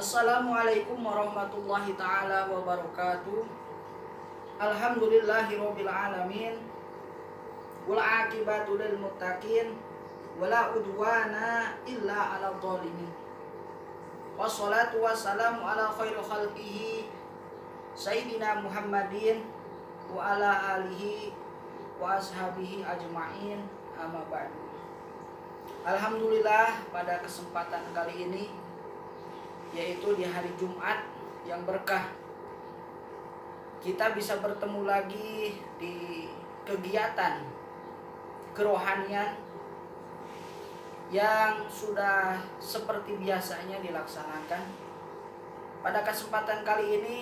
Assalamualaikum warahmatullahi ta'ala wabarakatuh. Alhamdulillahirabbil alamin. Wal aqibatu lil muttaqin wala udwana illa 'alal zalimin. Wassalatu wassalamu ala khairil khalqihi sayyidina Muhammadin wa ala alihi wa ashabihi ajma'in, amma ba'du. Alhamdulillah, pada kesempatan kali ini, yaitu di hari Jumat yang berkah, kita bisa bertemu lagi di kegiatan kerohanian yang sudah seperti biasanya dilaksanakan. Pada kesempatan kali ini,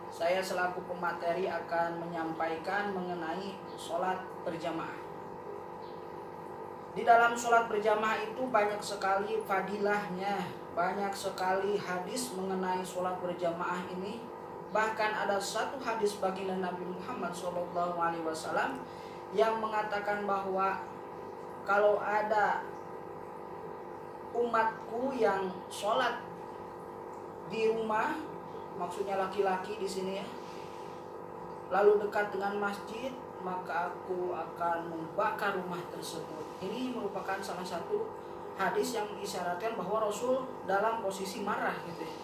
saya selaku pemateri akan menyampaikan mengenai sholat berjamaah. Di dalam sholat berjamaah itu banyak sekali fadilahnya, banyak sekali hadis mengenai sholat berjamaah ini. Bahkan ada satu hadis baginda Nabi Muhammad SAW yang mengatakan bahwa kalau ada umatku yang sholat di rumah, maksudnya laki-laki di sini ya, lalu dekat dengan masjid, maka aku akan membakar rumah tersebut. Ini merupakan salah satu hadis yang mengisyaratkan bahwa Rasul dalam posisi marah gitu ya.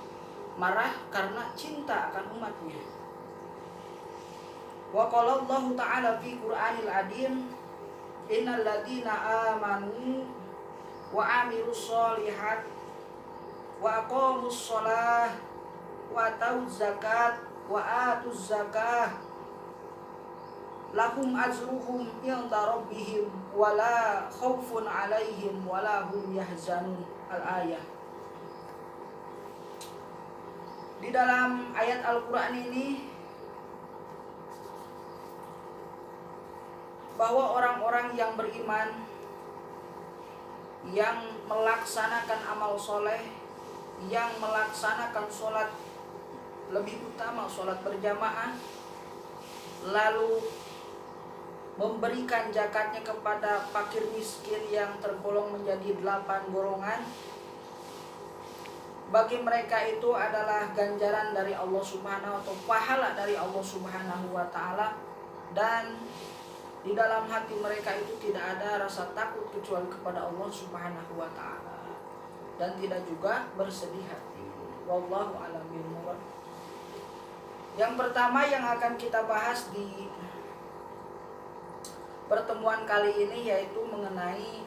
Marah karena cinta akan umatnya. Wa qala Allah Ta'ala fi Qur'anil Adim, innal ladzina amanu wa amilus sholihat wa aqamus shalah wa atuz zakat wa atuz zakah lahum ajruhum inda rabbihim wala khaufun alaihim wala hum yahzanun. Al-ayah. Di dalam ayat Al-Quran ini, bahwa orang-orang yang beriman, yang melaksanakan amal soleh, yang melaksanakan sholat, lebih utama sholat berjamaah, lalu memberikan zakatnya kepada fakir miskin yang tergolong menjadi 8 golongan, bagi mereka itu adalah ganjaran dari Allah Subhanahu atau pahala dari Allah Subhanahu wa Ta'ala, dan di dalam hati mereka itu tidak ada rasa takut kecuali kepada Allah Subhanahu wa Ta'ala, dan tidak juga bersedih hati. Wallahu a'lam bishawab. Yang pertama yang akan kita bahas di pertemuan kali ini yaitu mengenai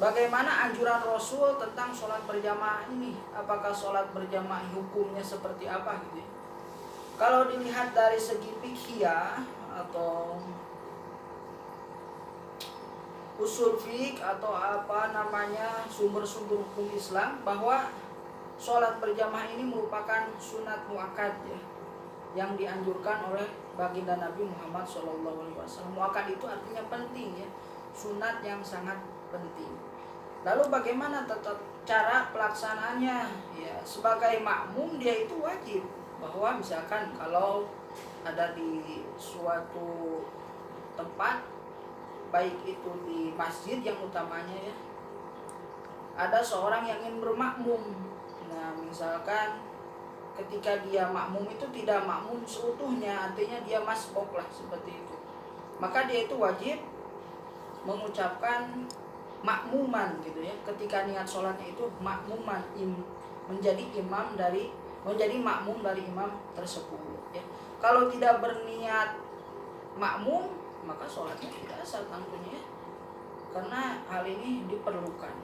bagaimana anjuran Rasul tentang sholat berjamaah ini. Apakah sholat berjamaah hukumnya seperti apa gitu ya. Kalau dilihat dari segi fiqhiyah atau usul fiqh atau apa namanya sumber-sumber hukum Islam, bahwa sholat berjamaah ini merupakan sunat muakkad ya, yang dianjurkan oleh baginda Nabi Muhammad SAW. Muakkad itu artinya penting ya, sunat yang sangat penting. Lalu bagaimana tetap cara pelaksanaannya ya, sebagai makmum dia itu wajib, bahwa misalkan kalau ada di suatu tempat, baik itu di masjid yang utamanya ya, ada seorang yang ingin bermakmum. Nah misalkan ketika dia makmum itu tidak makmum seutuhnya, artinya dia masbuk lah seperti itu, maka dia itu wajib mengucapkan makmuman gitu ya. Ketika niat sholatnya itu makmuman, menjadi makmum dari imam tersebut ya. Kalau tidak berniat makmum, maka sholatnya tidak sah tentunya, karena hal ini diperlukan.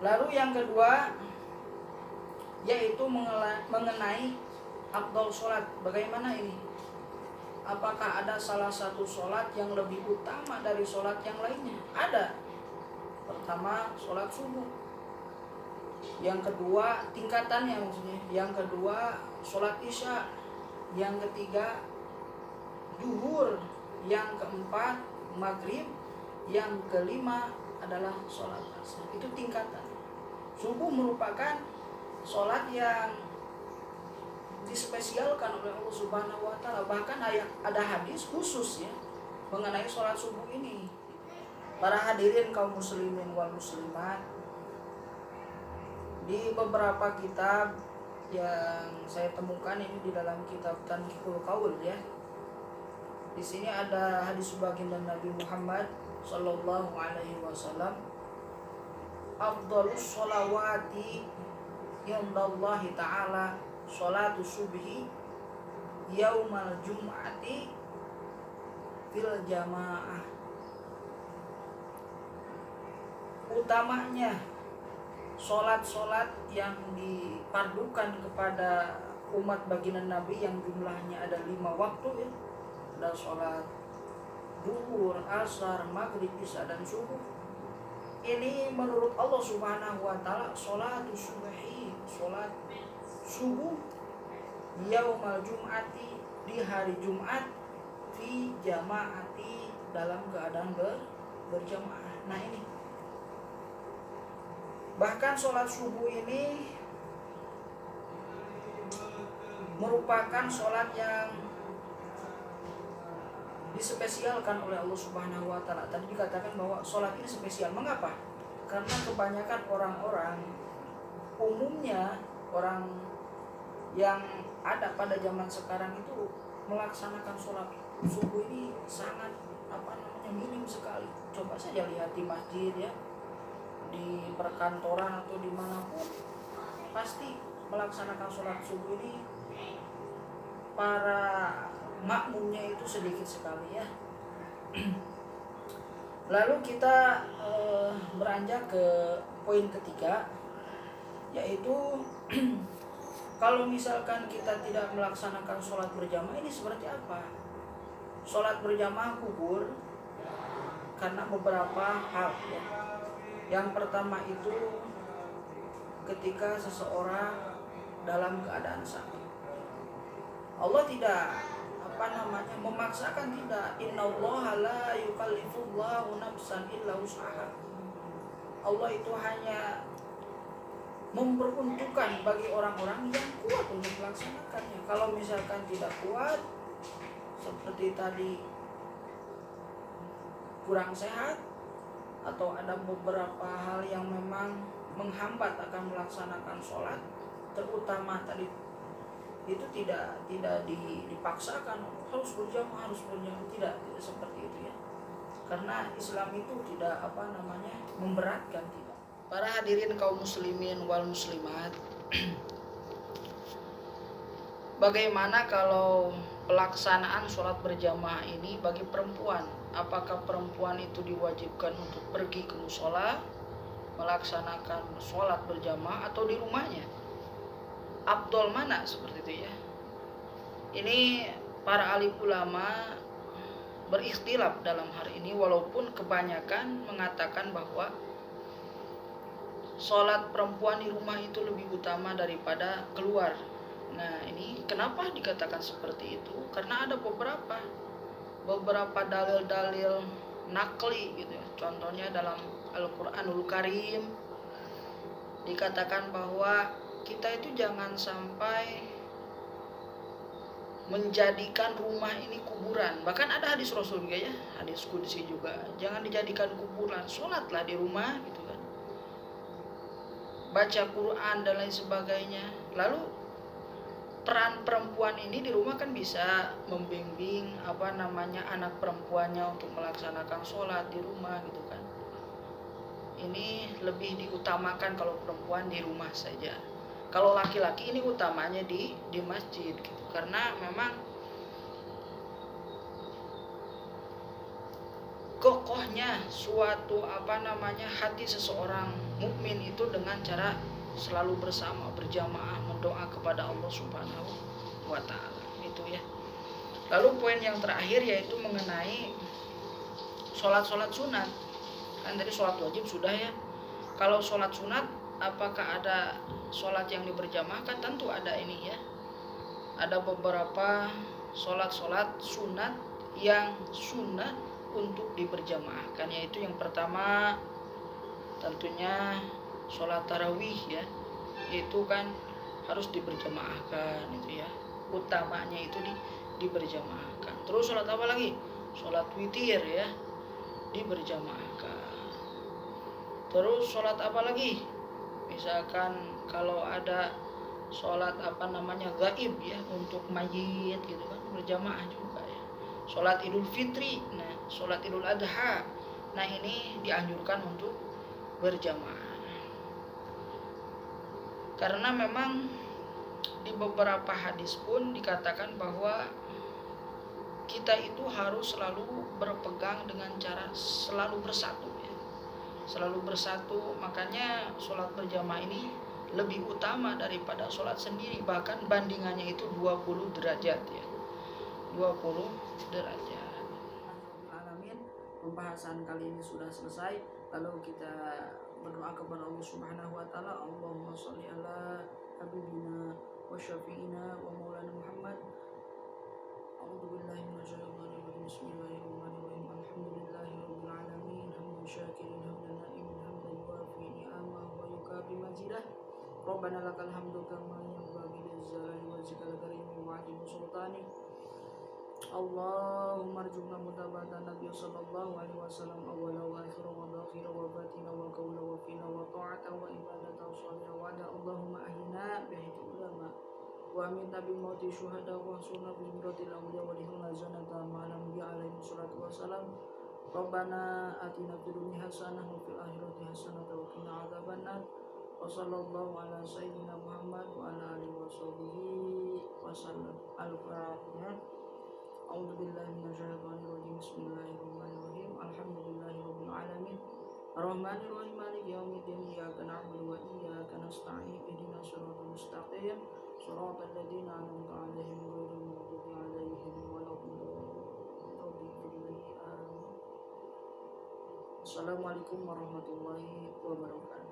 Lalu yang kedua yaitu mengenai afdal sholat. Bagaimana ini? Apakah ada salah satu sholat yang lebih utama dari sholat yang lainnya? Ada. Pertama sholat subuh, yang kedua tingkatannya maksudnya, yang kedua sholat isya, yang ketiga zuhur, yang keempat maghrib, yang kelima adalah sholat asar. Itu tingkatan. Subuh merupakan sholat yang dispesialkan oleh Allah Subhanahu wa Ta'ala. Bahkan ada hadis khusus ya mengenai sholat subuh ini. Para hadirin kaum muslimin wal muslimat, Di beberapa kitab yang saya temukan ini di dalam kitab Tanqiqul Qaul ya. Di sini ada hadis baginda Nabi Muhammad sallallahu alaihi wasallam, afdhalus sholawati indallahi ta'ala sholatu subhi yaumal jum'ati fil jamaah. Utamanya sholat-sholat yang dipardukan kepada umat baginda Nabi yang jumlahnya ada 5 waktu ya. Ada sholat duhur, asar, maghrib, isya dan subuh. Ini menurut Allah Subhanahu wa taala sholatu subhi, sholat subuh yaumal jum'ati, di hari Jumat, fi jamaati, dalam keadaan berjamaah. Nah ini bahkan sholat subuh ini merupakan sholat yang dispesialkan oleh Allah Subhanahu wa taala. Tadi dikatakan bahwa sholat ini spesial. Mengapa? Karena kebanyakan orang-orang, umumnya orang yang ada pada zaman sekarang itu melaksanakan sholat subuh ini sangat minim sekali. Coba saja lihat di masjid ya, di perkantoran atau dimanapun, pasti melaksanakan sholat subuh ini para makmumnya itu sedikit sekali ya. Lalu kita beranjak ke poin ketiga, yaitu kalau misalkan kita tidak melaksanakan sholat berjamaah ini seperti apa? Sholat berjamaah gugur karena beberapa hal ya. Yang pertama itu ketika seseorang dalam keadaan sakit. Allah tidak memaksakan, tidak. Innallaha la yukallifullahu nafsan illa wus'aha. Allah itu hanya memperuntukkan bagi orang-orang yang kuat untuk melaksanakannya. Kalau misalkan tidak kuat, seperti tadi kurang sehat, atau ada beberapa hal yang memang menghambat akan melaksanakan sholat, terutama tadi itu tidak dipaksakan harus berjamaah, tidak seperti itu ya. Karena Islam itu tidak memberatkan, tidak. Para hadirin kaum muslimin wal muslimat, bagaimana kalau pelaksanaan sholat berjamaah ini bagi perempuan? Apakah perempuan itu diwajibkan untuk pergi ke mushola melaksanakan sholat berjamaah atau di rumahnya? Afdol mana seperti itu ya? Ini para alim ulama berikhtilaf dalam hal ini, walaupun kebanyakan mengatakan bahwa sholat perempuan di rumah itu lebih utama daripada keluar. Nah ini kenapa dikatakan seperti itu? Karena ada beberapa dalil-dalil nakli gitu ya. Contohnya dalam Al-Qur'anul Karim dikatakan bahwa kita itu jangan sampai menjadikan rumah ini kuburan. Bahkan ada hadis Rasul juga ya, hadis qudsi juga, jangan dijadikan kuburan, sholatlah di rumah gitu kan, baca Quran dan lain sebagainya. Lalu peran perempuan ini di rumah kan bisa membimbing anak perempuannya untuk melaksanakan sholat di rumah gitu kan. Ini lebih diutamakan kalau perempuan di rumah saja. Kalau laki-laki ini utamanya di masjid gitu. Karena memang kokohnya suatu hati seseorang mukmin itu dengan cara selalu bersama, berjamaah, mendoa kepada Allah Subhanahu wa taala. Itu ya. Lalu poin yang terakhir yaitu mengenai sholat sunat. Kan tadi sholat wajib sudah ya. Kalau sholat sunat, apakah ada sholat yang diberjamaahkan? Tentu ada ini ya. Ada beberapa sholat sunat yang sunat untuk diberjamaahkan, yaitu yang pertama tentunya sholat tarawih ya, itu kan harus diberjamaahkan itu ya, utamanya itu diberjamaahkan. Terus sholat apa lagi? Sholat witir ya, diberjamaahkan. Terus sholat apa lagi? Misalkan kalau ada sholat gaib ya untuk mayit gitu kan berjamaah juga ya. Sholat Idul Fitri, nah sholat Idul Adha, nah ini dianjurkan untuk berjamaah. Karena memang di beberapa hadis pun dikatakan bahwa kita itu harus selalu berpegang dengan cara selalu bersatu ya. Selalu bersatu, makanya sholat berjamaah ini lebih utama daripada sholat sendiri, bahkan bandingannya itu 20 derajat ya. 20 derajat. Alamin, pembahasan kali ini sudah selesai. Lalu kita berdoa kepada Allah Subhanahu wa taala. Allahumma sholli ala habibina wa syafi'ina wa maulana Muhammad. A'udzu billahi minasyaitonir rajim. Bismillahirrahmanirrahim. Alhamdulillahirabbil alamin. Hamdan syakirin hamdan na'imin hamdan yuwafi ni'amahu wa yukafi mazidah. Rabbana lakal hamdu kama yanbaghi lizzalali wajhikal karim wa 'azimi sultanik. Allahumma arjuna mutabatan Nabi sallallahu alaihi wasallam awwala wa akhira wa dhakhira wa batina wa qawla wa fina wa ta'ata wa ibadata wa sholih wa da. Allahumma ahyina bihiti ulama wa aminta bi mauti syuhada wa sunna bi miratil awliya wa lihna zanata ma'alam bi alaihi salatu wassalam. Rabbana atina fid dunya hasanah wa fil akhirati hasanah wa qina adzabannar. Wa sallallahu ala sayyidina Muhammad wa ala alihi wa sahbihi wasallam. Al-Fatihah. A'udzu billahi minasyaitonir rajim. Bismillahirrahmanirrahim. Alhamdulillahirabbil alamin. Arrahmanir rahim maliki yaumiddin. Iyyaka na'budu wa iyyaka nasta'in. Ihdinas siratal mustaqim. Shiratal ladzina an'amta 'alaihim ghairil maghdubi 'alaihim waladdallin. Assalamualaikum warahmatullahi wabarakatuh.